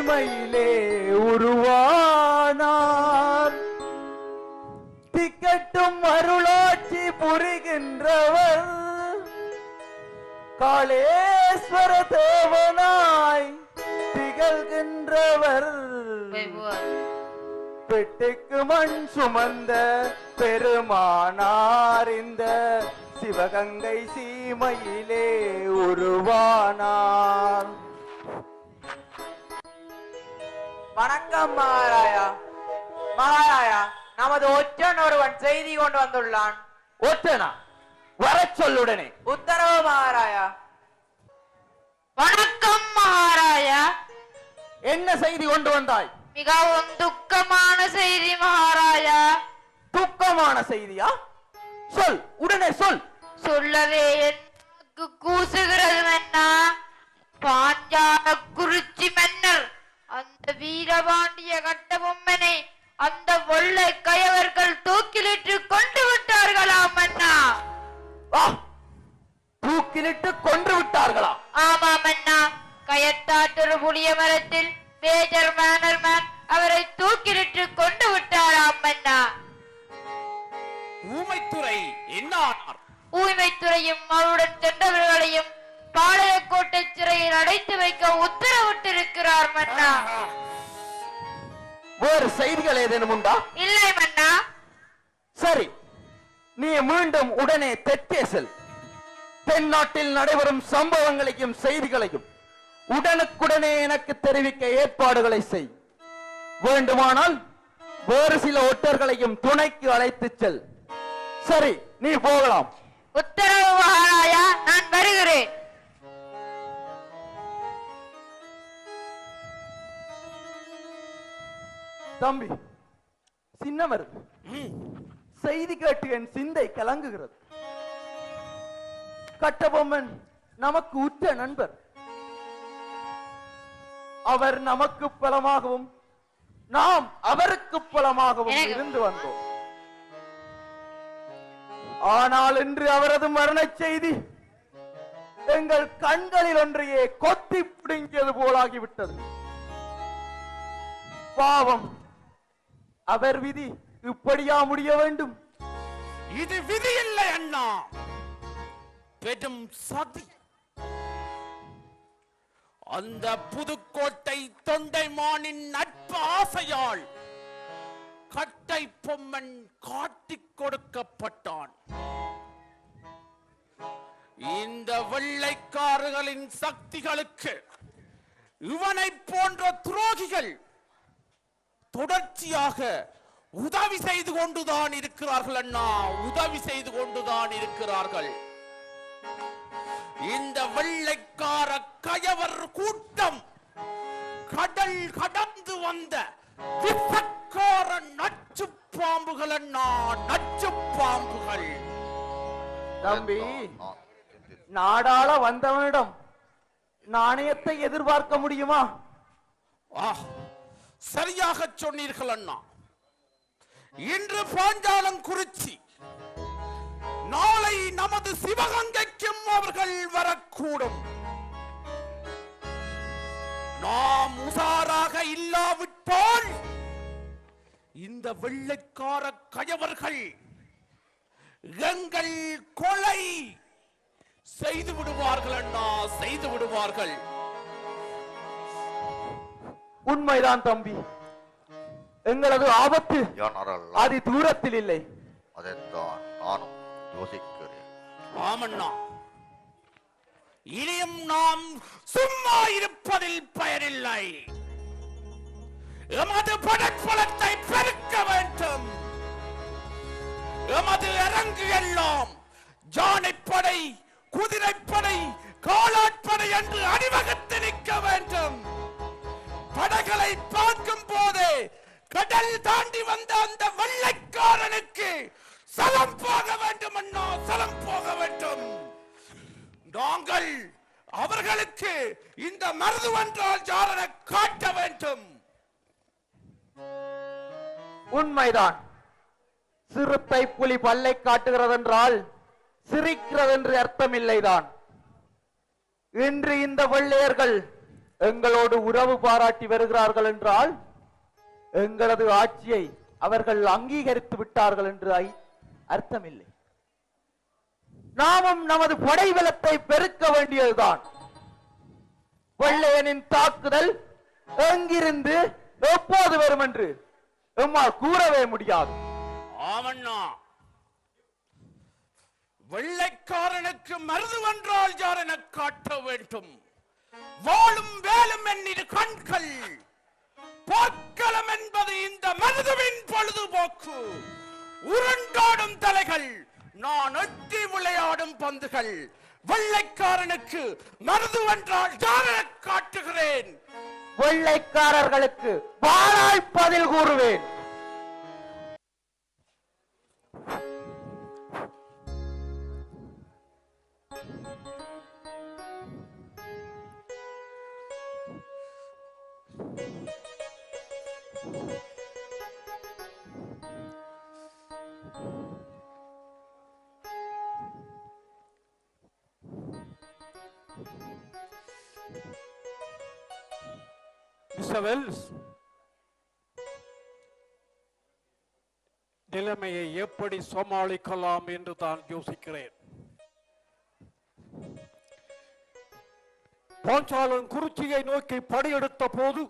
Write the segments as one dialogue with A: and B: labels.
A: சீமையிலே உருவானார். திக்கட்டும் அருளாட்சி புரிகின்றவர் காளேஸ்வர தேவனாய் திகழ்கின்றவர். பெட்டுக்கு மண் சுமந்த பெருமானார் இந்த சிவகங்கை சீமையிலே உருவானார்.
B: வணக்கம் மகாராயா. மகாராயா, நமது ஒற்றன் ஒருவன் செய்தி கொண்டு வந்துள்ளான்.
A: ஒற்றனா? வர சொல்லுடனே.
B: உத்தரவு மகாராயா.
C: வணக்கம் மகாராயா.
A: என்ன செய்தி கொண்டு வந்தாய்?
C: மிகவும் துக்கமான செய்தி மகாராயா.
A: துக்கமான செய்தியா? சொல், உடனே சொல்.
C: சொல்லவே எனக்கு கூசுகிறது மன்னா. பாஞ்சால குறிச்சி மன்னர் அந்த வீரபாண்டிய கட்டபொம்மனை அந்த வெள்ளை கயவர்கள் தூக்கிலிட்டு கொண்டு விட்டார்களாம் மன்னா.
A: தூக்கிலிட்டு கொன்று விட்டார்களா?
C: ஆமா மன்னா. கயத்தாற்றொரு புளிய மரத்தில் மேஜர் மேனர்மேன் அவரை தூக்கிலிட்டு கொண்டு விட்டாராம் மன்னா.
D: ஊமைத்துறை என்ன ஆனார்?
C: ஊமைத்துறையும் அவருடன் சென்றவர்களையும் பாளையக்கோட்டை சிறையில் அடைத்து வைக்க உத்தரவிட்டிருக்கிறார் மன்னா.
A: வேறு செய்திகள் ஏதேனும் உண்டா?
C: இல்லை மன்னா.
A: சரி, நீ மீண்டும் உடனே தெற்கே செல். தென்னாட்டில் நடைபெறும் சம்பவங்களையும் செய்திகளையும் உடனுக்குடனே எனக்கு தெரிவிக்க ஏற்பாடுகளை செய். வேண்டுமானால் வேறு சில ஒற்றர்களையும் துணைக்கு அழைத்துச் செல். சரி, நீ போகலாம்.
C: உத்தரவு மகாராயா, நான் வருகிறேன்.
A: தம்பி சின்னமர், செய்தி கேட்டு என் சிந்தை கலங்குகிறது. கட்டபொம்மன் நமக்கு உற்ற நண்பர். அவர் நமக்கு பலமாகவும் நாம் அவருக்கு பலமாகவும் இருந்து வந்தோம். ஆனால் இன்று அவரது மரண செய்தி எங்கள் கண்களில் ஒன்றையே கொத்தி பிடுங்கியது போலாகிவிட்டது. பாவம், அவர் விதி இப்படியா முடிய வேண்டும்?
D: இது விதி இல்லை அண்ணா, பெரும் சதி. அந்த புதுக்கோட்டை தொண்டைமானின் நட்பு ஆசையால் கட்டை பொம்மன் காட்டிக் கொடுக்கப்பட்டான். இந்த வெள்ளைக்காரர்களின் சக்திகளுக்கு இவனை போன்ற துரோகிகள் தொடர்ச்சியாக உதவி செய்து கொண்டுதான் இருக்கிறார்கள் அண்ணா, உதவி செய்து கொண்டுதான் இருக்கிறார்கள். இந்த வெள்ளைக்கார கயவர் கூட்டம் கடல் கடந்து வந்த விசக்கார நச்சு பாம்புகள் அண்ணா, நச்சு பாம்புகள்.
A: தம்பி, நாடாள வந்தவனிடம் நாணயத்தை எதிர்பார்க்க முடியுமா?
D: சரியாக சொன்னீர்கள் அண்ணா. இன்று பாஞ்சாலங்குறிச்சி, நாளை நமது சிவகங்கைக்கும் அவர்கள் வரக்கூடும். நாம் உசாராக இல்லாவிட்டால் இந்த வெள்ளைக்கார கயவர்கள் எங்கள் கொலை செய்து விடுவார்கள் அண்ணா, செய்து விடுவார்கள்.
A: உண்மைதான் தம்பி, எங்களது ஆபத்து அதி தூரத்தில் இல்லை.
E: அதைத்தான் நானும் யோசிக்கிறேன்.
D: ஆமண்ணா, இனியும் நாம் சும்மா இருப்பதில் பயனில்லை. எமது படப்பலத்தை பெருக்க வேண்டும். எமது அரங்கு எல்லாம் ஜானைப்படை, குதிரைப்படை, காலாட்படை என்று அணிவகுத்து நிற்க வேண்டும். படைகளை பார்க்கும் போதே கடல் தாண்டி வந்த அந்த வெள்ளைக்காரனுக்கு சலம் போக வேண்டும் அண்ணா, சலம் போக வேண்டும். நாங்கள் அவர்களுக்கு இந்த மருது என்றால் யாரென காட்ட வேண்டும்.
A: உண்மைதான். சிறுத்தை புலி பல்லை காட்டுகிறது என்றால் சிரிக்கிறது என்று அர்த்தம் இல்லைதான். இன்று இந்த வெள்ளையர்கள் எங்களோடு உறவு பாராட்டி வருகிறார்கள் என்றால் எங்களது ஆட்சியை அவர்கள் அங்கீகரித்து விட்டார்கள் என்று அர்த்தமில்லை. நாமும் நமது படை பலத்தை பெருக்க வேண்டியதுதான். வெள்ளையனின் தாக்குதல் எங்கிருந்து எப்போது வரும் என்று எம்மால் கூறவே முடியாது.
D: ஆமண்ணா, வெள்ளைக்காரனுக்கு மருதுவென்றால் யார் என காட்ட வேண்டும். வாழும் வேலும் என்னிரு கண்கள், போர்க்களம் என்பது இந்த மருதுவின் பொழுதுபோக்கு. உருண்டாடும் தலைகள், நான் எட்டி விளையாடும் பந்துகள். வெள்ளைக்காரனுக்கு மருதுவென்றால் யார் என காட்டுகிறேன்.
A: வெள்ளைக்காரர்களுக்கு வாளால் பதில் கூறுவேன்.
F: மிஸ்டர் வெல்ஸ், நிலைமையை எப்படி சமாளிக்கலாம் என்று தான் யோசிக்கிறேன். பாஞ்சாலன் குறிச்சியை நோக்கி படையெடுத்த போது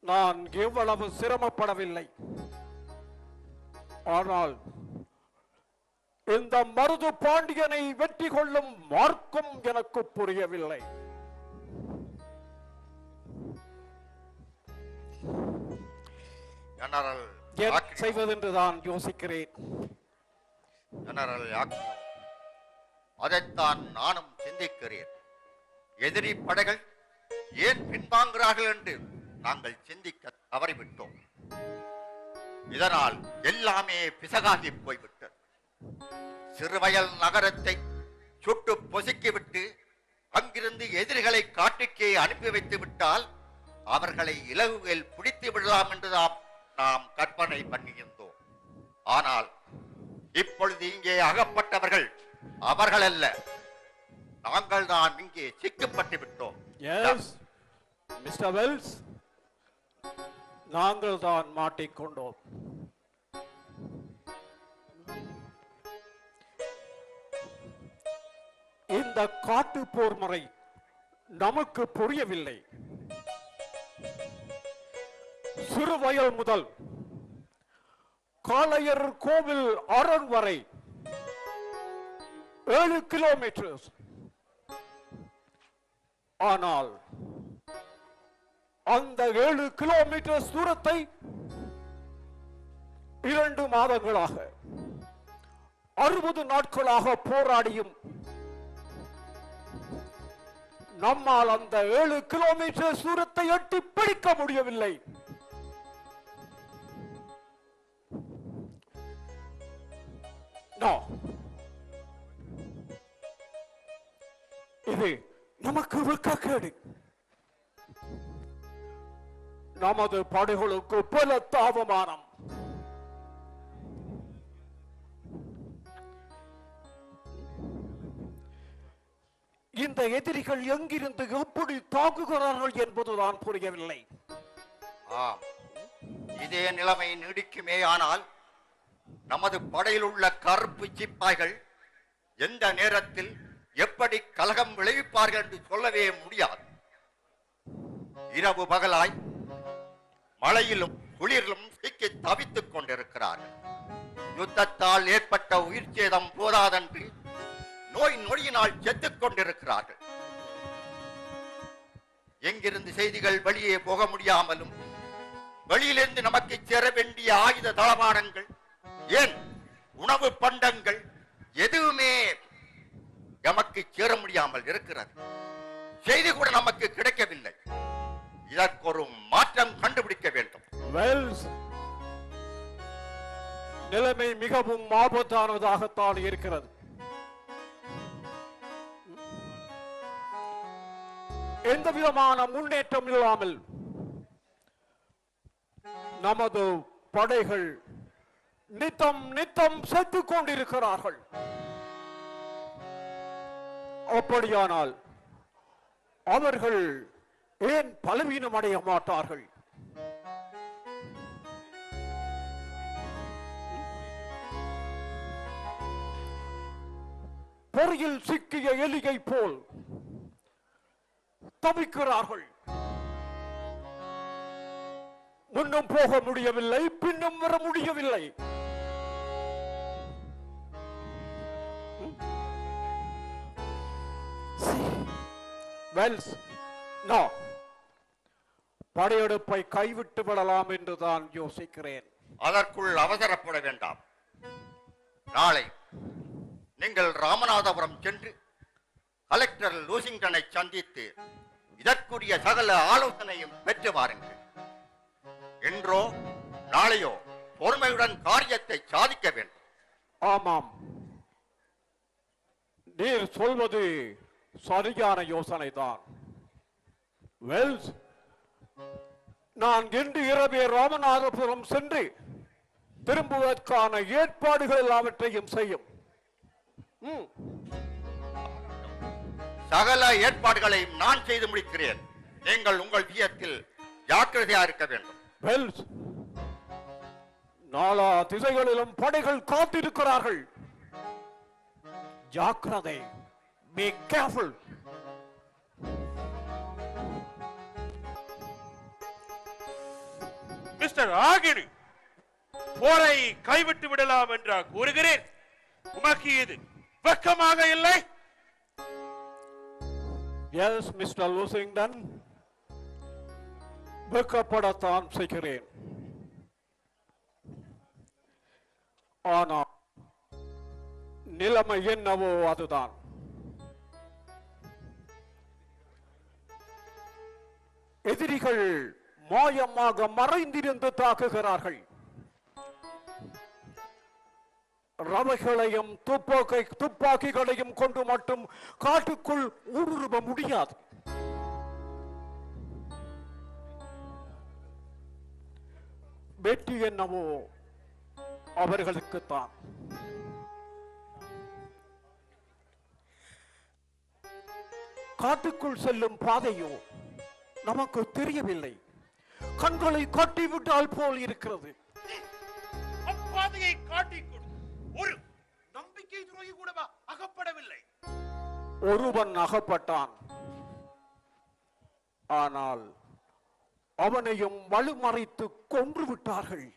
F: நான் எவ்வளவு சிரமப்படவில்லை. ஆனால் இந்த மருது பாண்டியனை வெற்றி கொள்ளும் மார்க்கம் எனக்கு புரியவில்லை. செய்வதென்று தான் யோசிக்கிறேன்.
E: அதைத்தான் நானும் சிந்திக்கிறேன். எதிரி படைகள் ஏன் பின்வாங்குகிறார்கள் என்று நாங்கள் சிந்திக்க தவறிவிட்டோம். இதனால் எல்லாமே பிசகாகி போய்விட்டது. சிறுவயல் நகரத்தை சுட்டு பொசுக்கிவிட்டு அங்கிருந்து எதிரிகளை காட்டுக்கே அனுப்பி வைத்து விட்டால் அவர்களை இலகுவில் பிடித்து விடலாம் என்றுதான் நாம் கற்பனை பண்ணியிருந்தோம். ஆனால் இப்பொழுது இங்கே அகப்பட்டவர்கள் அவர்கள் அல்ல, நாங்கள் தான் இங்கே சிக்கப்பட்டு விட்டோம்.
F: மிஸ்டர் வெல்ஸ், நாங்கள் தான் மாட்டிக்கொண்டோம். இந்த காட்டு போர் முறை நமக்கு புரியவில்லை. சிறுவயல் முதல் காளையர் கோவில் அரண் வரை 7 கிலோமீட்டர். ஆனால் அந்த 7 கிலோமீட்டர் தூரத்தை 2 மாதங்களாக 60 நாட்களாக போராடியும் நம்மால் அந்த 7 கிலோமீட்டர் தூரத்தை எட்டி பிடிக்க முடியவில்லை. இது நமக்கு வெட்கக்கேடு. நமது படைகளுக்கு பலத்த அவமானம். இந்த எதிரிகள் எங்கிருந்து எப்படி தாக்குகிறார்கள் என்பதுதான் புரியவில்லை.
E: இதே நிலைமை நீடிக்குமே ஆனால் நமது படையில் உள்ள கருப்பு சிப்பாய்கள் எந்த நேரத்தில் எப்படி கலகம் விளைவிப்பார்கள் என்று சொல்லவே முடியாது. இரவு பகலாய் மழையிலும் குளிரிலும் சிக்கி தவித்துக் கொண்டிருக்கிறார்கள். யுத்தத்தால் ஏற்பட்ட உயிர் சேதம் போதாதென்று நோய் நொடியினால் செத்துக் கொண்டிருக்கிறார்கள். எங்கிருந்து செய்திகள் வெளியே போக முடியாமலும் வெளியிலிருந்து நமக்கு சேர வேண்டிய ஆயுத தளவாடங்கள், ஏன் உணவு பண்டங்கள் எதுவுமே நமக்கு சேர முடியாமல் இருக்கிறது. செய்தி கூட நமக்கு கிடைக்கவில்லை. இதற்கு ஒரு மாற்றம் கண்டுபிடிக்க வேண்டும்.
F: நிலைமை மிகவும் ஆபத்தானதாகத்தான் இருக்கிறது. எந்த விதமான முன்னேற்றம் இல்லாமல் நமது படைகள் நித்தம் நித்தம் செத்துக் கொண்டிருக்கிறார்கள். அப்படியானால் அவர்கள் ஏன் பலவீனம் அடைய மாட்டார்கள்? பொறியில் சிக்கிய எலியை போல் தவிக்கிறார்கள். முன்னும் போக முடியவில்லை, பின்னும் வர முடியவில்லை. வெல்ஸ், நோ, படையெடுப்பை கைவிட்டு விடலாம் என்றுதான் யோசிக்கிறேன்.
E: அதற்குள் அவசரப்பட வேண்டாம். நாளை நீங்கள் ராமநாதபுரம் சென்று கலெக்டர் லூசிங்டனை சந்தித்து இதற்குரிய சகல ஆலோசனையும் பெற்று வாருங்கள். என்றோ நாளையோ பொறுமையுடன் காரியத்தை சாதிக்க வேண்டும்.
F: ஆமாம், நீர் சொல்வது சரியான யோசனை தான். வெல்ஸ், நான் இன்று இரவே ராமநாதபுரம் சென்று திரும்புவதற்கான ஏற்பாடுகள் எல்லாவற்றையும் செய்யும்.
E: சகல ஏற்பாடுகளையும் நான் செய்து முடிக்கிறேன். நீங்கள் உங்கள் வியத்தில் ஜாக்கிரதையா இருக்க வேண்டும்.
F: வெல்ஸ், நாலா திசைகளிலும் படைகள் காத்திருக்கிறார்கள். ஜாக்கிரதை. Be careful.
G: மிஸ்டர் ஆகிரி, போரை கைவிட்டு விடலாம் என்றா கூறுகிறேன். உமக்கு இது வெக்கமாக இல்லை?
F: Yes, Mr. Lusington. வெக்கப்படத்தான் செய்கிறேன். ஆனால் நிலைமை என்னவோ அதுதான். எதிரிகள் மாயமாக மறைந்திருந்து தாக்குகிறார்கள். ரவைகளையும் துப்பாக்கிகளையும் கொண்டு மட்டும் காட்டுக்குள் ஊடுருவ முடியாது. வெற்றி என்னவோ அவர்களுக்குத்தான். காட்டுக்குள் செல்லும் பாதையோ நமக்கு தெரியவில்லை. கண்களை கட்டிவிட்டால் போல் இருக்கிறது.
G: அப்பாதையை காட்டிக் கொடு. ஒரு நம்பிக்கை துரோகி கூடவா அகப்படவில்லை?
F: ஒருவன் அகப்பட்டான். ஆனால் அவனையும் வலுமறைத்து கொன்று விட்டார்கள்.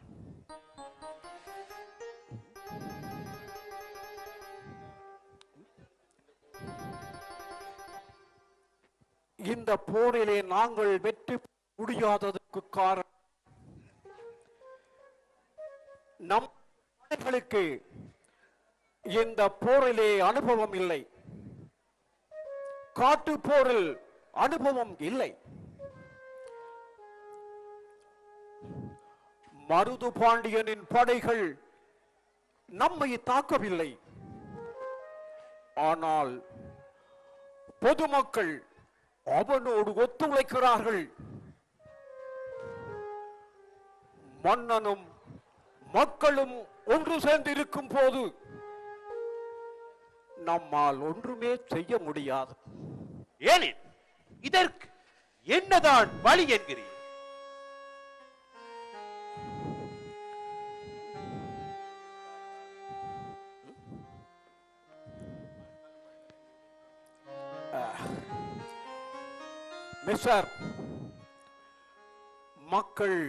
F: இந்த போரிலே நாங்கள் வெற்றி முடியாததற்கு காரணம் நம் படைகளுக்கு இந்த போரிலே அனுபவம் இல்லை. காட்டு போரில் அனுபவம் இல்லை. மருது பாண்டியனின் படைகள் நம்மை தாக்கவில்லை. ஆனால் பொதுமக்கள் அவனோடு ஒத்துழைக்கிறார்கள். மன்னனும் மக்களும் ஒன்று சேர்ந்து இருக்கும் போது நம்மால் ஒன்றுமே செய்ய முடியாது.
G: ஏனின் இதற்கு என்னதான் வழி என்கிறீர்?
F: மிஸ்டர், மக்கள்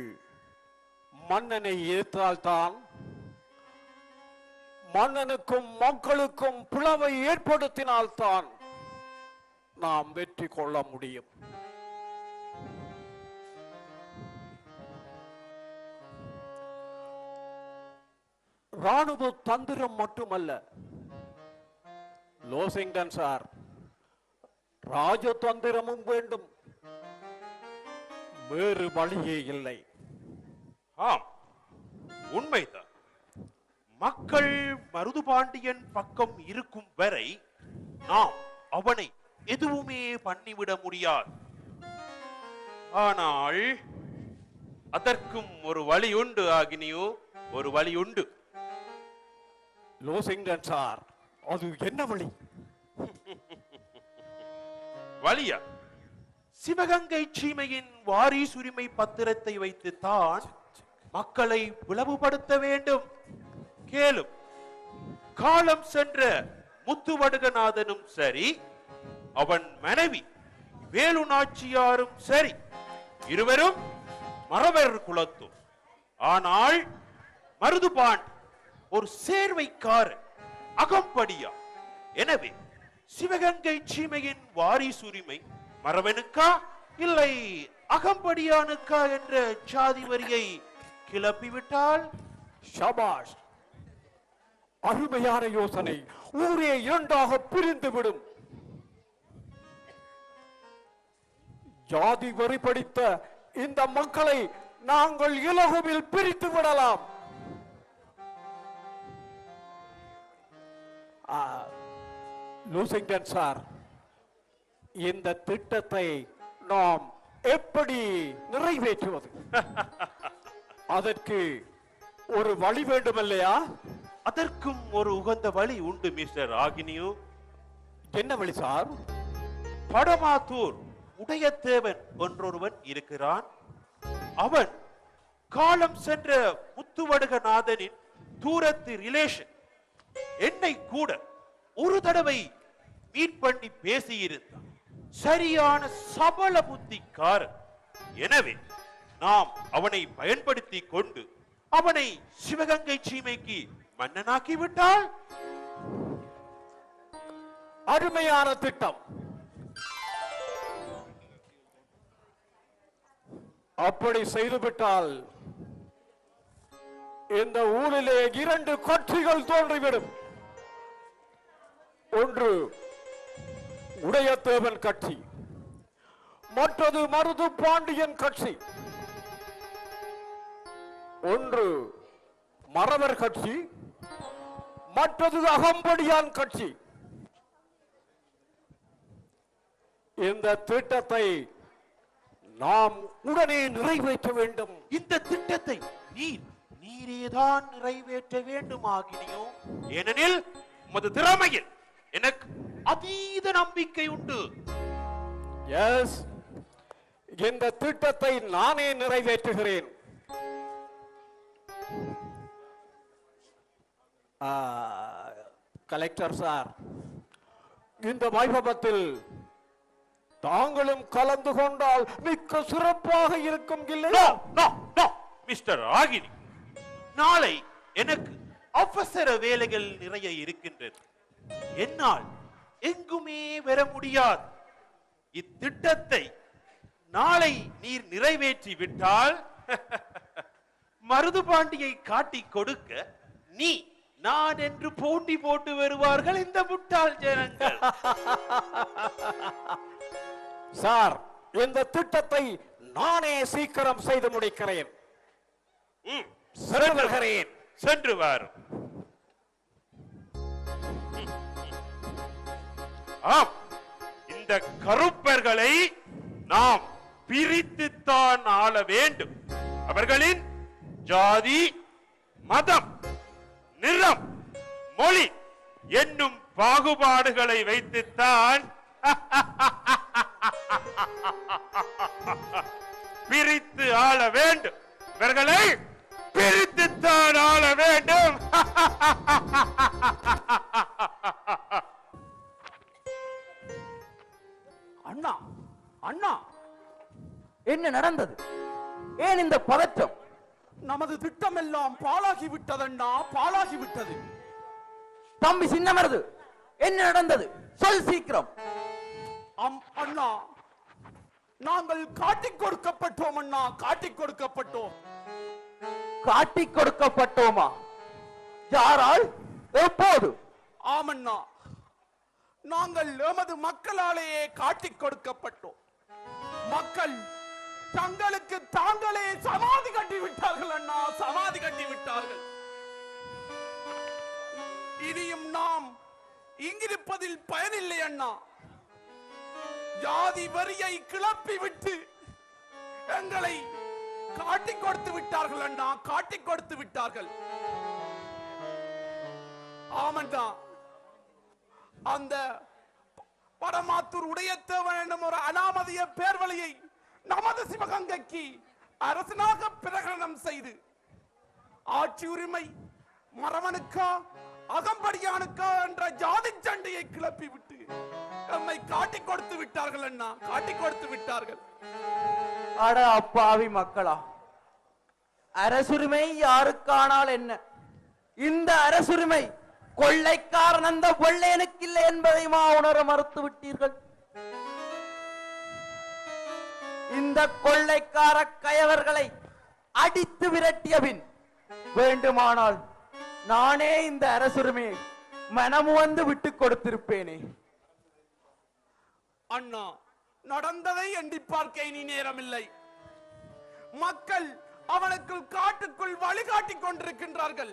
F: மன்னனை எதிர்த்தால்தான் மன்னனுக்கும் மக்களுக்கும் பிளவை ஏற்படுத்தினால்தான் நாம் வெற்றி கொள்ள முடியும். ராணுவ தந்திரம் மட்டுமல்ல லோசிங்டன் சார், ராஜதந்திரமும் வேண்டும். வேறு வழியே இல்லை.
G: ஆம், உண்மைதான். மக்கள் மருது பாண்டியன் பக்கம் இருக்கும் வரை நாம் அவனை எதுவுமே பண்ணிவிட முடியாது. ஆனால் அதற்கும் ஒரு வழி உண்டு ஆகினியோ, ஒரு வழி உண்டு.
F: லோசிங்டன் சார், அது என்ன வழி?
G: வழியா? சிவகங்கை சீமையின் வாரிசுரிமை பத்திரத்தை வைத்துத்தான் மக்களை பிளவுபடுத்த வேண்டும். கேளும், காலம் சென்ற முத்துவடுகநாதனும் சரி, அவன் மனைவி வேலு நாச்சியாரும் சரி, இருவரும் மறவர் குலத்தும். ஆனால் மருதுபாண்ட் ஒரு சேர்வைக்காரன், அகம்படியா. எனவே சிவகங்கை சீமையின் வாரிசுரிமை மறவனுக்கா இல்லை அகம்படியானுக்கா என்ற சாதி வரியை கிளப்பிவிட்டால்?
F: ஷபாஷ், அருமையான யோசனை. ஊரே இரண்டாக பிரிந்துவிடும். ஜாதி வரி படித்த இந்த மக்களை நாங்கள் இலகுவில் பிரித்து விடலாம். லூசிங்டன் சார், இந்த திட்டத்தை நாம் எப்படி நிறைவேற்றுவது? அதற்கு ஒரு வழி வேண்டும் இல்லையா?
G: அதற்கும் ஒரு உகந்த வழி உண்டு மிஸ்டர் ஆகினியோ.
F: என்ன வழி சார்?
G: படமாத்தூர் உடையத்தேவன் என்றொருவன் இருக்கிறான். அவன் காலம் சென்ற முத்துவடுகநாதனின் தூரத்து ரிலேஷன். என்னை கூட ஒரு தடவை மீட் பண்ணி பேசியிருந்தான். சரியான சபல புத்திக்காரன். எனவே நாம் அவனை பயன்படுத்தி கொண்டு அவனை சிவகங்கை சீமைக்கு மன்னனாக்கி விட்டால்?
F: அருமையான திட்டம். அப்படி செய்துவிட்டால் இந்த ஊரிலே இரண்டு கட்சிகள் தோன்றிவிடும். ஒன்று உடையத்தேவன் கட்சி, மற்றது மருது பாண்டியன் கட்சி. ஒன்று மறவர் கட்சி, மற்றது அகம்படியான் கட்சி. இந்த திட்டத்தை நாம் உடனே நிறைவேற்ற வேண்டும்.
G: இந்த திட்டத்தை நீரேதான் நிறைவேற்ற வேண்டும் ஆகினியோ. ஏனெனில் உமது திறமையில் எனக்கு அதீத நம்பிக்கை உண்டு.
F: எஸ், இந்த திட்டத்தை நானே நிறைவேற்றுகிறேன். கலெக்டர் சார், இந்த வைபவத்தில் தாங்களும் கலந்து கொண்டால் மிக்க சிறப்பாக இருக்கும் இல்லையா?
G: மிஸ்டர் ஆகினி, நாளை எனக்கு அவசர வேலைகள் நிறைய இருக்கின்றது. என்னால் எங்குமே வர முடியாது. இத்திட்டத்தை நாளை நீர் நிறைவேற்றி விட்டால் மருதுபாண்டியை காட்டி கொடுக்க நீ நான் என்று போட்டி போட்டு வருவார்கள் இந்த முட்டாள் ஜனங்கள்.
F: சார், இந்த திட்டத்தை நானே சீக்கிரம் செய்து முடிக்கிறேன். செல்கிறேன்.
G: சென்று வாரும். ஆம், இந்த கருப்பர்களை நாம் பிரித்துத்தான் ஆள வேண்டும். அவர்களின் ஜாதி, மதம், நிறம், மொழி என்னும் பாகுபாடுகளை வைத்துத்தான் பிரித்து ஆள வேண்டும். இவர்களை பிரித்துத்தான் ஆள வேண்டும்.
F: அண்ணா, அண்ணா,
A: என்ன நடந்தது? ஏன் இந்த பதற்றம்?
F: நமது திட்டம் எல்லாம் பாழாகி விட்டதண்ணா, பாழாகி விட்டது.
A: தம்பி சின்னமருது, என்ன நடந்தது? சொல் சீக்கிரம்.
F: அண்ணா, நாங்கள் காட்டிக் கொடுக்கப்பட்டோம் அண்ணா, காட்டிக் கொடுக்கப்பட்டோம்.
A: காட்டிக் கொடுக்கப்பட்டோமா? யாரால்? எப்போது?
F: ஆமண்ணா, நாங்கள் எமது மக்களாலேயே காட்டிக் கொடுக்கப்பட்டோம். மக்கள் தங்களுக்கு தாங்களே சமாதி கட்டி விட்டார்கள் அண்ணா, சமாதி கட்டி விட்டார்கள். இனியும் நாம் இங்கிருப்பதில் பயனில்லை அண்ணா. ஜாதி வரியை கிளப்பி விட்டு எங்களை காட்டிக் கொடுத்து விட்டார்கள் அண்ணா, காட்டிக் கொடுத்து விட்டார்கள். ஆமண்ணா, அந்த பரமாத்தூர் உடையத்தேவன் என்னும் ஒரு அனாமதிய பேர்வழியை நமது சிவகங்கைக்கு அரசனாக பிரகடனம் செய்து ஆட்சி உரிமை மரவனுக்கா அகம்படியானுக்கா என்ற ஜாதி சண்டையை கிளப்பி விட்டு நம்மை காட்டி கொடுத்து விட்டார்கள் அண்ணா, காட்டி கொடுத்து விட்டார்கள்.
A: அட அப்பாவி மக்களா, அரசுரிமை யாருக்கானால் என்ன? இந்த அரசுரிமை கொள்ளைக்காரன் அந்த வெள்ளையனுக்கு இல்லை என்பதை உணர மறுத்து விட்டீர்கள். இந்த கொள்ளைக்கார கயவர்களை அடித்து விரட்டிய பின் வேண்டுமானால் நானே இந்த அரசுரிமையை மனமு வந்து விட்டு கொடுத்திருப்பேனே.
F: அண்ணா, நடந்ததை எண்ணி பார்க்க இனி நேரமில்லை. மக்கள் அவனுக்கு காட்டுக்குள் வழிகாட்டிக் கொண்டிருக்கின்றார்கள்.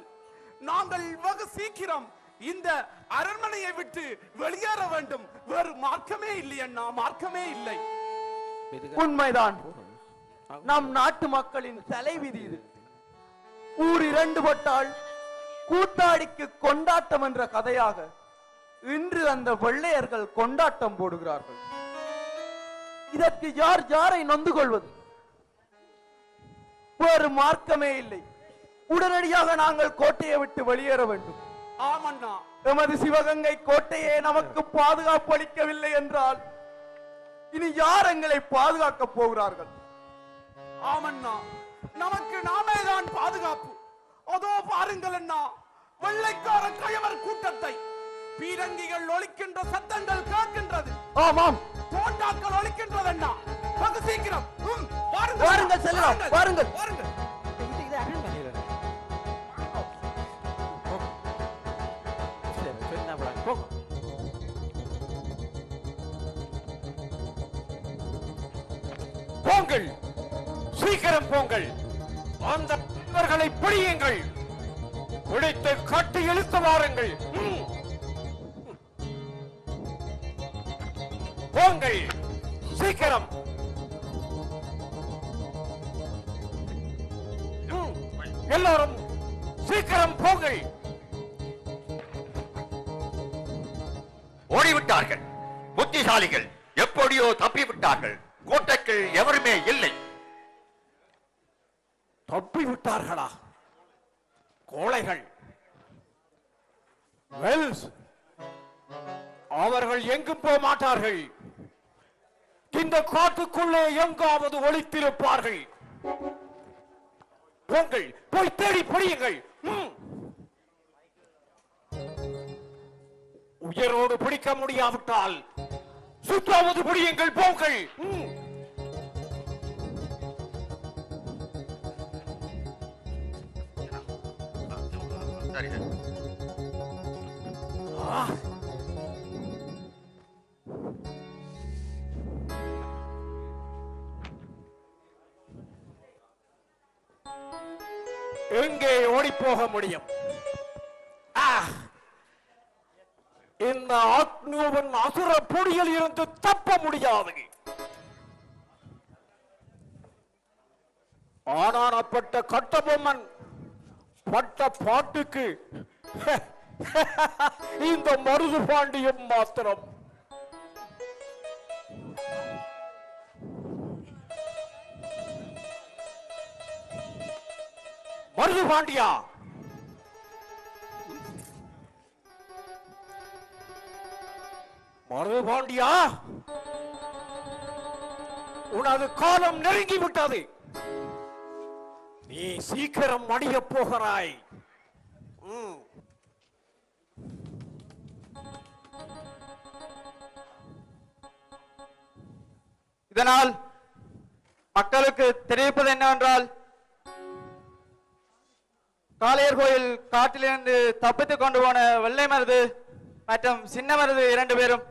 F: நாங்கள் வெகு சீக்கிரம் இந்த அரண்மனையை விட்டு வெளியேற வேண்டும். வேறு மார்க்கமே இல்லை அண்ணா, மார்க்கமே இல்லை.
A: உண்மைதான். நம் நாட்டு மக்களின் தலைவிதி இது. ஊர் இரண்டு பட்டால் கூத்தாடிக்கு கொண்டாட்டம் என்ற கதையாக இன்று அந்த வெள்ளையர்கள் கொண்டாட்டம் போடுகிறார்கள். இதற்கு யார் யாரை நொந்து கொள்வது? வேறு மார்க்கமே இல்லை. உடனடியாக நாங்கள் கோட்டையை விட்டு வெளியேற வேண்டும்.
F: ஆமண்ணா,
A: எமது சிவகங்கை கோட்டையே நமக்கு பாதுகாப்பு அளிக்கவில்லை என்றால் இனி யார் எங்களை பாதுகாக்க போகிறார்கள்?
F: ஆமண்ணா, நமக்கு நாமே தான் பாதுகாப்பு. அதோ பாருங்கள் அண்ணா, வெள்ளைக்கார கயவர் கூட்டத்தை. பீரங்கிகள் ஒலிக்கின்ற சத்தங்கள் கேட்கின்றது.
A: ஆமாம்,
F: தோட்டாக்கள் ஒலிக்கின்றது அண்ணா. வெகு சீக்கிரம்
A: வாருங்கள் செல்லலாம், வாருங்கள்.
F: வாருங்கள்.
D: போங்கள், சீக்கிரம் போங்கள். அந்த அவர்களை பிடியுங்கள், பிடித்து கட்டி இழுத்து வாருங்கள். போங்கள், சீக்கிரம். எல்லாரும் சீக்கிரம் போங்கள்.
E: ஓடிவிட்டார்கள். புத்திசாலிகள் எப்படியோ தப்பிவிட்டார்கள். கோட்டைக்குள் எவருமே இல்லை.
D: தப்பி விட்டார்களா? கோழைகள். வெல்ஸ், அவர்கள் எங்கும் போக மாட்டார்கள். இந்த காட்டுக்குள்ளே எங்காவது ஒளித்திருப்பார்கள். போங்கள், போய் தேடி பிடியுங்கள். உயரோடு பிடிக்க முடியாவிட்டால் சுற்றாவது பிடியுங்கள். போங்கள்.
E: சரி,
D: எங்கே ஓடி போக முடியும்? இந்த ஆக்னூவன் அசுர பொடியில் இருந்து தப்ப முடியாது. ஆனானப்பட்ட கட்டபொம்மன் பட்ட பாட்டுக்கு இந்த மருது பாண்டியம் மாத்திரம். மருது பாண்டியா, மருது பாண்டியா, உனது காலம் நெருங்கி விட்டது. நீ சீக்கிரம் மடிய போகிறாய்.
A: இதனால் மக்களுக்கு தெரிவிப்பது என்னவென்றால், காளையர் கோயில் காட்டிலிருந்து தப்பித்துக் கொண்டு போன வெள்ளை மருது மற்றும் சின்ன மருது இரண்டு பேரும்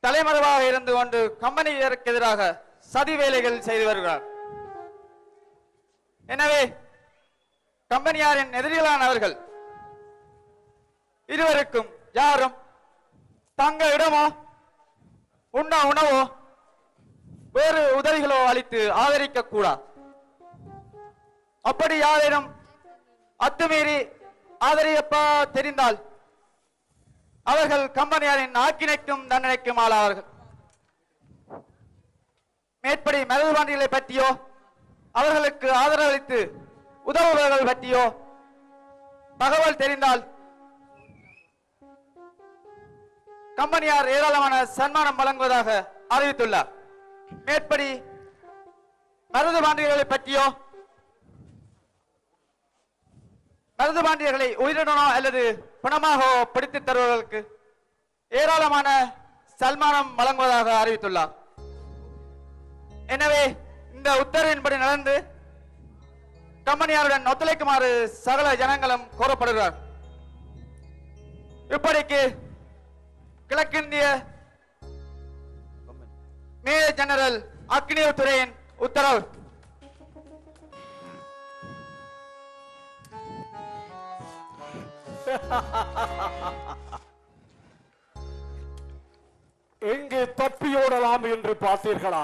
A: தலைமறைவாக இருந்து கொண்டு கம்பெனிக்கு எதிராக சதி வேலைகள் செய்து வருகிறார். எனவே கம்பெனியாரின் எதிரிகளானவர்கள் இருவருக்கும் யாரும் தங்க இடமோ உண்ண உணவோ வேறு உதவிகளோ அளித்து ஆதரிக்க கூடாது. அப்படி யாரேனும் அத்துமீறி ஆதரிப்பா தெரிந்தால் அவர்கள் கம்பெனியாரின் ஆக்கினைக்கும் தண்டனைக்கும் ஆளாவார்கள். மேற்படி மருதுபாண்டிகளை பற்றியோ அவர்களுக்கு ஆதரவளித்து உதவுபவர்கள் பற்றியோ தகவல் தெரிந்தால் கம்பெனியார் ஏராளமான சன்மானம் வழங்குவதாக அறிவித்துள்ளார். மேற்படி மருதுபாண்டியர்களை பற்றியோ மருதுபாண்டியர்களை உயிருடனோ அல்லது பணமாகவோ பிடித்து தருவதற்கு ஏராளமான சன்மானம் வழங்குவதாக அறிவித்துள்ளார். எனவே இந்த உத்தரவின்படி நடந்து கம்பெனியாருடன் ஒத்துழைக்குமாறு சகல ஜனங்களும் கோரப்படுகிறார். இப்படிக்கு கிழக்கிந்திய மேஜர் ஜெனரல் அக்னியூர் துறையின் உத்தரவு.
H: எங்கே தப்பியோடலாம் என்று பார்த்தீர்களா?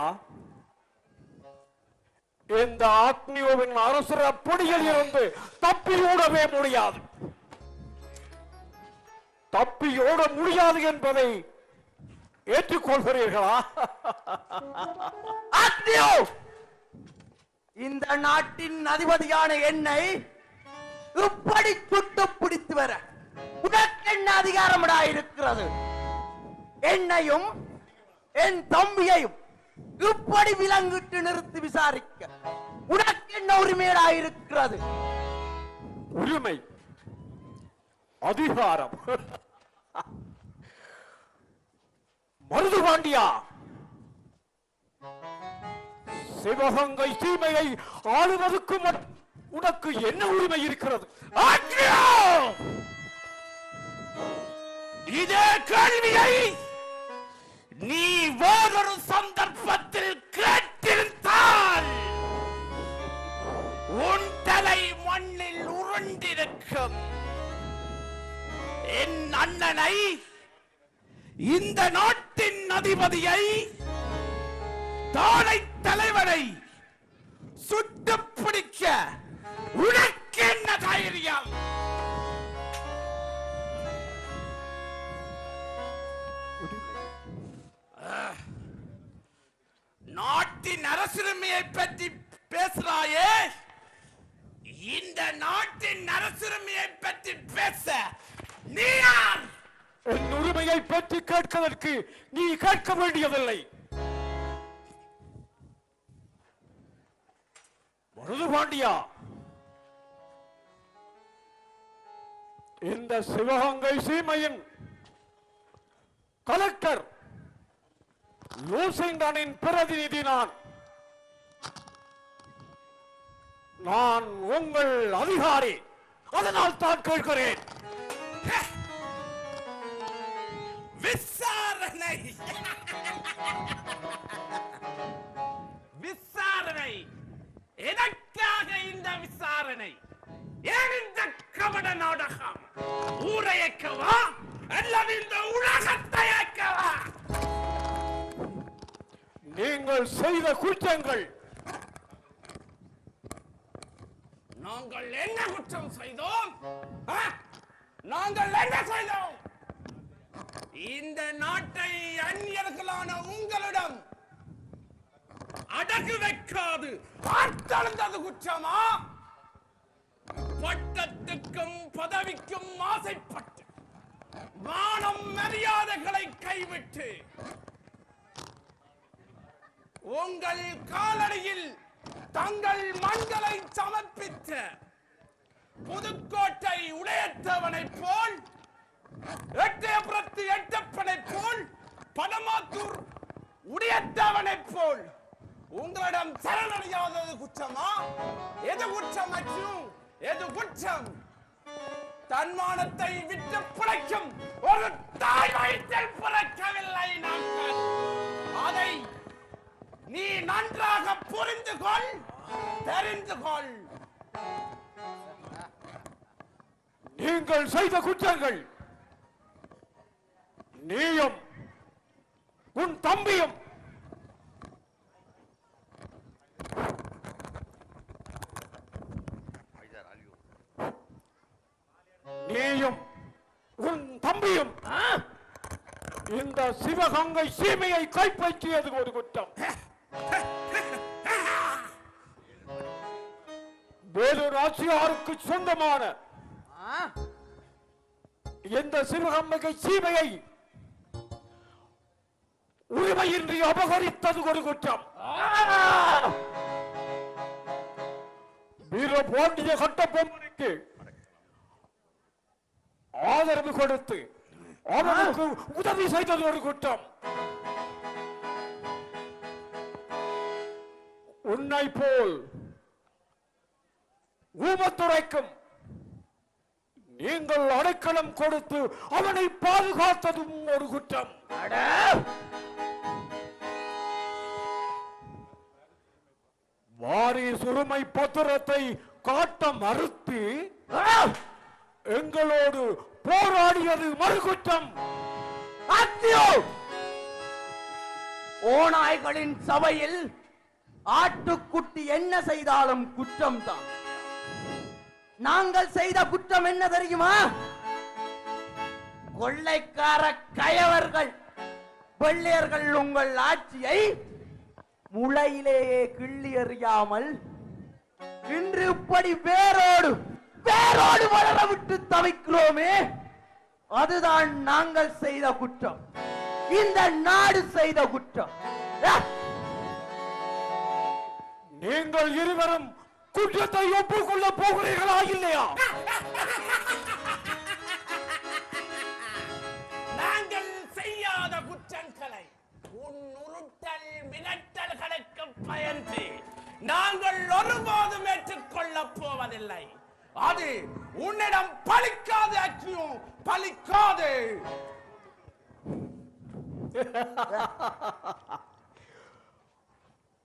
H: இந்த அக்னியோவின் அரசர பொடியில் இருந்து தப்பியோடவே முடியாது. தப்பியோட முடியாது என்பதை ஏற்றுக்கொள்கிறீர்களா?
A: அக்னியோ, இந்த நாட்டின் அதிபதியான என்னை இப்படி சுட்டு பிடித்து வர உனக்கு என்ன அதிகாரமடா இருக்கிறது? என்னையும் என் தம்பியையும் இப்படி விலங்கிட்டு நிறுத்தி விசாரிக்க உனக்கு என்ன உரிமையடா இருக்கிறது?
H: உரிமை, அதிகாரம். மருதுபாண்டியா, சிவகங்கை சீமையை ஆளுவதற்கு உனக்கு என்ன உரிமை இருக்கிறது?
D: இதே கேள்வியை நீ வேறொரு சந்தர்ப்பத்தில் கேட்டிருந்தால் உன் தலை மண்ணில் உருண்டிருக்கும். என் அண்ணனை, இந்த நாட்டின் அதிபதியை, தாழை தலைவரை சுட்டு பிடிக்க உனக்கு என்ன தைரியம்? நாட்டின் அரசுரிமையை பற்றி பேசுறாயே, இந்த நாட்டின் அரசுரிமையை பற்றி பேச நீ யார்?
H: என் உரிமையை பற்றி கேட்பதற்கு நீ கேட்க வேண்டியதில்லை. மருதுபாண்டியா, இந்த சிவகங்கை சீமையின் கலெக்டர் லூசிங்டனின் பிரதிநிதி நான் உங்கள் அதிகாரி. அதனால் தான் கேட்கிறேன்.
D: விசாரணை விசாரணை எதற்காக இந்த விசாரணை? ஏன் இந்த கபட நாடகம்? ஊரையக்கவா அல்லது இந்த உலகத்தை ஏற்கவா?
H: நீங்கள் செய்த குற்றங்கள்.
D: நாங்கள் என்ன குற்றம் செய்தோம்? நாங்கள் என்ன செய்தோம்? இந்த நாட்டை அந்நியர்களான உங்களிடம் அடகு வைக்காது பார்த்தழுந்தது குற்றமா? பட்டத்துக்கும் பதவிக்கும் ஆசைப்பட்டு மானம் மரியாதைகளை கைவிட்டு உங்கள் காலடியில் தங்கள் மண்களை சமர்ப்பித்த புதுக்கோட்டை உடையத்தவனைப் போல், எட்டயபுரத்து எட்டப்பனைப் போல், படமாத்தூர் உடையத்தவனைப் போல் உங்களிடம் சரணடையாதது குற்றமா? எது குற்றம் மற்றும் எது குற்றம்? தன்மானத்தை விட்டு பிழைக்கும் ஒரு தாய் வயிற்றில் பிறக்கவில்லை நாங்கள். அதை நீ நன்றாக புரிந்து கொள், தெரிந்து கொள்.
H: நீங்கள் செய்த குற்றங்கள் நீயும் உன் தம்பியும் நீயும் உன் தம்பியும் அந்த சிவகங்கை சீமையை கைப்பற்றியது ஒரு குற்றம். வேலூர் ஆட்சியாருக்கு சொந்தமான எந்த சிவகங்கை சீமையை உரிமையின்றி அபகரித்தது ஒரு குற்றம். வீரபாண்டிய கட்டபொம்மனுக்கு ஆதரவு கொடுத்து அவனுக்கு உதவி செய்தது ஒரு குற்றம். உன்னை போல் ஊமத்துரைக்கும் நீங்கள் அடைக்கலம் கொடுத்து அவனை பாதுகாத்ததும் ஒரு குற்றம். வாரிசு உரிமை பத்திரத்தை காட்ட மறுத்து எங்களோடு போராடியது மறுகுற்றம்.
A: ஓநாய்களின் சபையில் ஆட்டுக்குட்டி என்ன செய்தாலும் குற்றம் தான். நாங்கள் செய்த குற்றம் என்ன தெரியுமா? கொள்ளைக்கார கயவர்கள் வெள்ளையர்கள் உங்கள் ஆட்சியை முளையிலேயே கிள்ளி எறியாமல் இன்று இப்படி வேரோடு வளர விட்டு தவிக்கிறோமே, அதுதான் நாங்கள் செய்த குற்றம், இந்த நாடு செய்த குற்றம்.
H: நீங்கள் இருவரும் குற்றத்தை ஒப்புக்கொள்ள போகிறீர்களா இல்லையா?
F: நாங்கள் செய்யாத குற்றங்களை உன் உருட்டல் மிரட்டல்களுக்கு பயந்து நாங்கள் ஒருபோதும் ஏற்றுக்கொள்ளப் போவதில்லை. அது உன்னிடம் பலிக்காது, அக்னியும் பலிக்காது.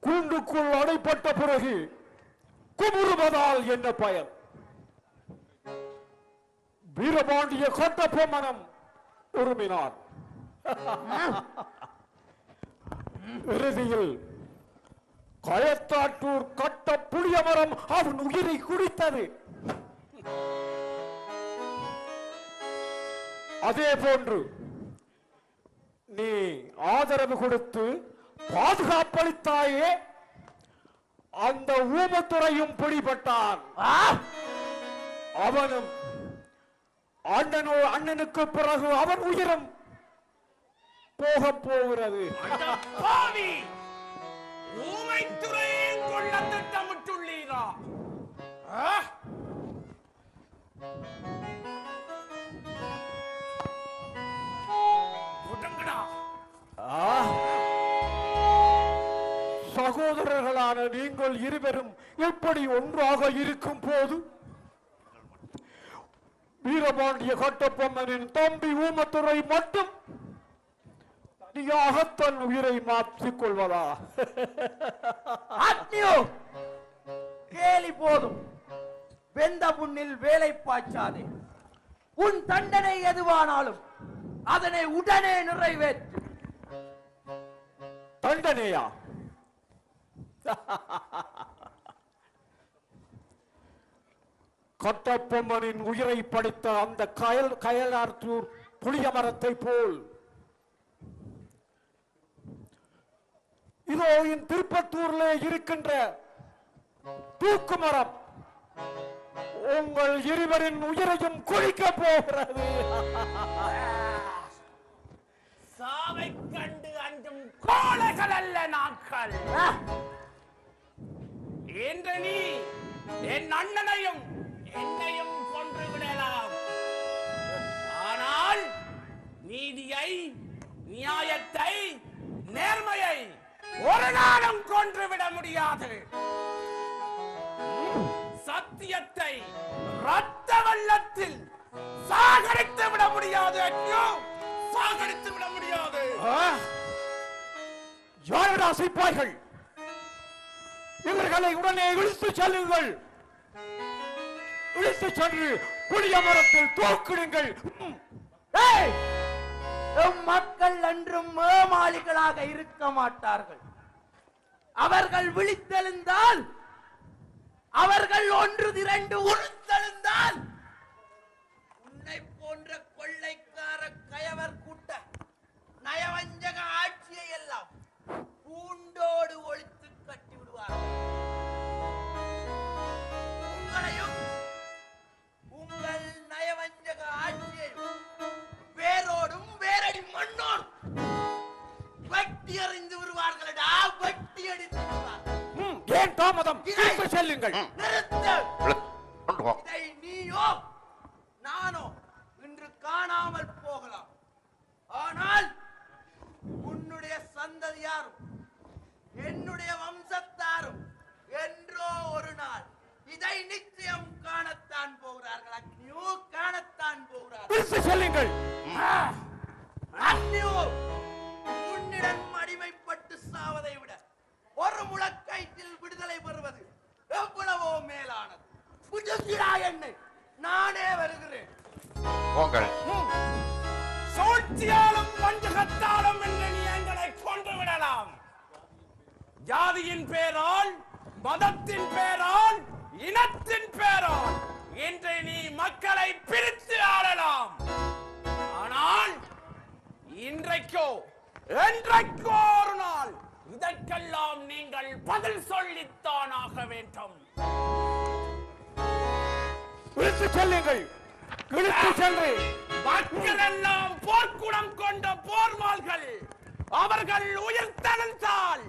H: கூண்டுக்குள் அடைப்பட்ட பிறகு குமுறுவதால் என்ன பயன்? வீரபாண்டிய கட்டபொம்மனம் உருமினான். இறுதியில் கயத்தாற்றூர் கட்ட புளிய மரம் அவன் உயிரை குடித்தது. அதே போன்று நீ ஆதரவு கொடுத்து பாதுகாப்பளித்தாயே, அந்த ஊமத்துறையும் பிடிபட்டான். அவனும் அண்ணனுக்கு பிறகு அவன் உயிரும் போக போகிறது.
F: ஊமைத்துறையும் கொள்ள திட்டமிட்டுள்ளீரா?
H: சகோதரர்களான நீங்கள் இருவரும் எப்படி ஒன்றாக இருக்கும் போது வீரபாண்டிய கட்டபொம்மனின் தம்பி ஊமத்துறை மட்டும் தனியாக தன் உயிரை மாற்றிக் கொள்வதா?
A: கேலி போதும். வெந்த புண்ணில் வேலை பாய்ச்சாதே. உன் தண்டனை எதுவானாலும் அதனை உடனே நிறைவேற்று.
H: தண்டனையா? கட்டபொம்மனின் உயிரை படைத்த அந்த கயலாற்றூர் புளிய மரத்தை போல் இதோ என் திருப்பத்தூர்ல இருக்கின்ற தூக்கு மரம் உங்கள் இருவரின் உயிரையும் குளிக்க போகிறது.
F: சாவை கண்டு அஞ்சும் கோழைகள் அல்ல நாட்கள். என்று நீ என் அண்ணனையும் என்னையும் கொன்று விடலாம். ஆனால் நீதியை, நியாயத்தை, நேர்மையை ஒரு நாளும் கொன்று விட முடியாது. சத்தியத்தை ரத்த வெள்ளத்தில் சாகடித்து விட முடியாது. சாகடித்து விட முடியாது.
H: யாரடா சிப்பாய்கள்? இவர்களை உடனே இழுத்துச் செல்லுங்கள். இழுத்துச் சென்று புளிய மரத்தில் தூக்கிடுங்கள்.
A: மக்கள் என்றும் ஏமாளிகளாக இருக்க மாட்டார்கள். அவர்கள் விழித்தெழுந்தால், அவர்கள் ஒன்று திரண்டு உறுத்தெழுந்தால், உன்னை போன்ற கொள்ளைக்கார கயவர் கூட்ட நய வெட்டி எறிந்து விடுவார்களடா, வெட்டி அடித்து விடுவார்கள்.
H: ஏன் தாமதம்? திருப்பி செல்லுங்கள்.
A: நிறுத்து.
E: கொண்டு போ.
A: இதை நீயோ நானோ இன்று காணாமல் போகலாம். ஆனால் உன்னுடைய சந்ததியாரும் என்னுடைய வம்சத்தாரும் என்றோ ஒரு நாள் இதை நிச்சயம் காணத்தான் போகிறார்கள். அக்னியோ காணத்தான் போகிறார்கள்.
H: திருப்பி செல்லுங்கள்.
A: அக்னியோ உன்னிடம் அடிமைப்பட்டு சாவதை விட ஒரு முழக்கயிற்றில் விடுதலை பெறுவது எவ்வளவோ மேலானது. புஜுகிறாய் என்னை, நானே வருகிறேன்.
E: போங்கள்.
F: சூழ்ச்சியாலும் வஞ்சகத்தாலும் என்று நீ எங்களை கொண்டு விடலாம். ஜாதியின் பேரால், மதத்தின் பேரால், இனத்தின் பேரால் இன்று நீ மக்களை பிரித்து ஆளலாம். ஆனால் இன்றைக்கோ என்றைக்கோ ஒரு நாள் இதற்கெல்லாம் நீங்கள் பதில் சொல்லித்தான் ஆக வேண்டும்.
H: திருப்பி செல்லுங்கள். இழுத்து சென்று
F: மக்கள் எல்லாம் போர்க்குணம் கொண்ட போர்வாள்கள். அவர்கள் உயிர் தழுந்தால்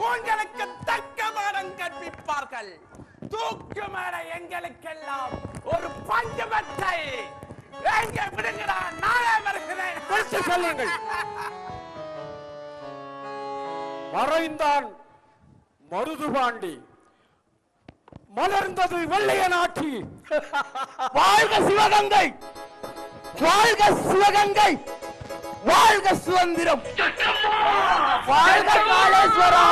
F: உங்களுக்கு தக்க பாடம் கற்பிப்பார்கள். தூக்கு மேல எங்களுக்கெல்லாம் ஒரு பஞ்சு மெத்தை. எங்க விடுங்கடா, நானே வருகிறேன்.
H: திருப்பி செல்லுங்கள். மறைந்தான் மருதுபாண்டி, மலர்ந்தது வெள்ளைய நாட்டி.
A: வாழ்க சிவகங்கை, வாழ்க சிவகங்கை, வாழ்க சுதந்திரம், வாழ்க காளேஸ்வரா.